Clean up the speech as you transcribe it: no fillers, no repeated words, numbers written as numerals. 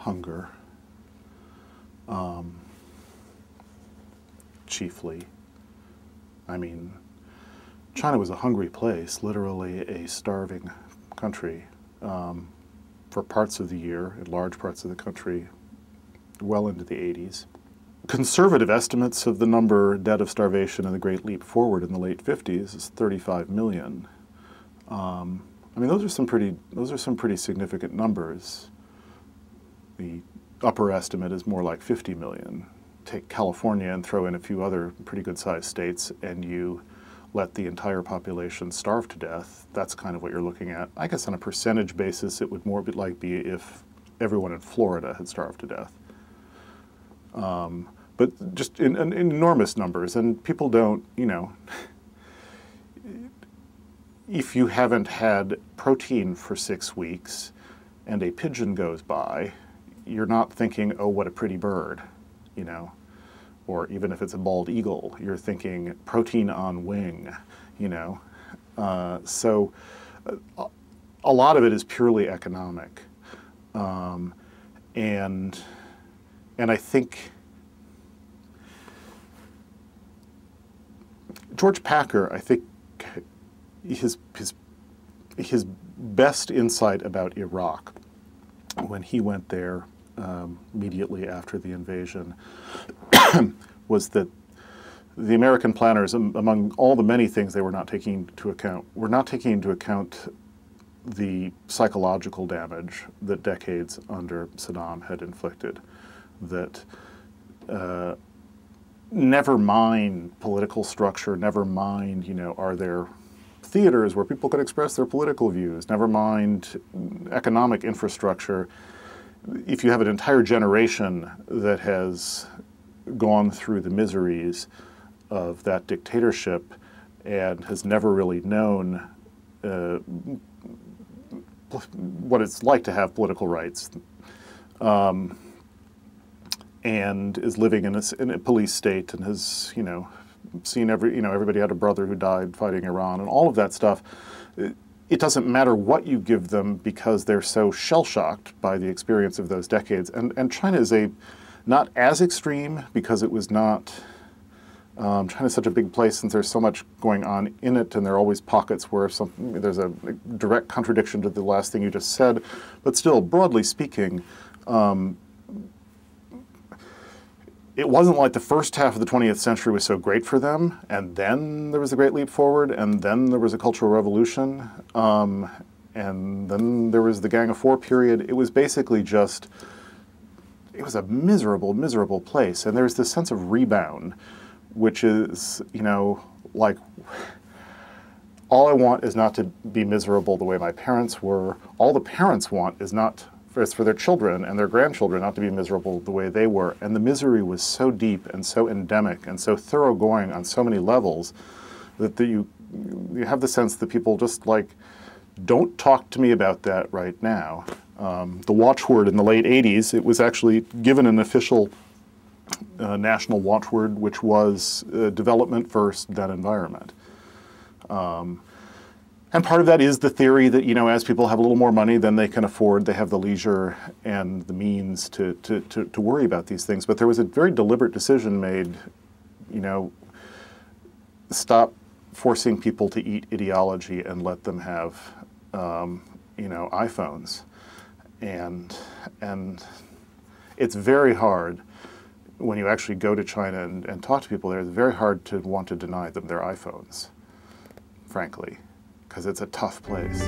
hunger, chiefly. I mean, China was a hungry place, literally a starving country for parts of the year, in large parts of the country, well into the 80s. Conservative estimates of the number dead of starvation in the Great Leap Forward in the late 50s is 35 million. I mean, those are some pretty significant numbers. The upper estimate is more like 50 million. Take California and throw in a few other pretty good-sized states, and you let the entire population starve to death. That's kind of what you're looking at. I guess on a percentage basis, it would more be if everyone in Florida had starved to death. But just in enormous numbers, and people don't, you know, if you haven't had protein for 6 weeks and a pigeon goes by, you're not thinking, oh, what a pretty bird, you know, or even if it's a bald eagle, you're thinking protein on wing, you know. So a lot of it is purely economic. And I think George Packer, I think his best insight about Iraq when he went there immediately after the invasion was that the American planners, among all the many things they were not taking into account, were not taking into account the psychological damage that decades under Saddam had inflicted. That never mind political structure, never mind, you know, are there theaters where people could express their political views, never mind economic infrastructure. If you have an entire generation that has gone through the miseries of that dictatorship and has never really known what it's like to have political rights, and is living in a police state and has, you know, seen everybody had a brother who died fighting Iran and all of that stuff. It doesn't matter what you give them because they're so shell-shocked by the experience of those decades. And China is not as extreme because it was not, China's such a big place since there's so much going on in it, and there are always pockets where there's a direct contradiction to the last thing you just said. But still, broadly speaking, it wasn't like the first half of the 20th century was so great for them, and then there was the Great Leap Forward, and then there was a Cultural Revolution, and then there was the Gang of Four period. It was basically just, it was a miserable, miserable place. And there's this sense of rebound, which is, you know, like, all I want is not to be miserable the way my parents were. All the parents want is for their children and their grandchildren not to be miserable the way they were. And the misery was so deep and so endemic and so thoroughgoing on so many levels that you have the sense that people just like, don't talk to me about that right now. The watchword in the late 80s, it was actually given an official national watchword, which was development first, then environment. And part of that is the theory that, you know, as people have a little more money than they can afford, they have the leisure and the means to worry about these things. But there was a very deliberate decision made, you know, stop forcing people to eat ideology and let them have, you know, iPhones. And it's very hard when you actually go to China and talk to people there. It's very hard to want to deny them their iPhones, frankly, because it's a tough place.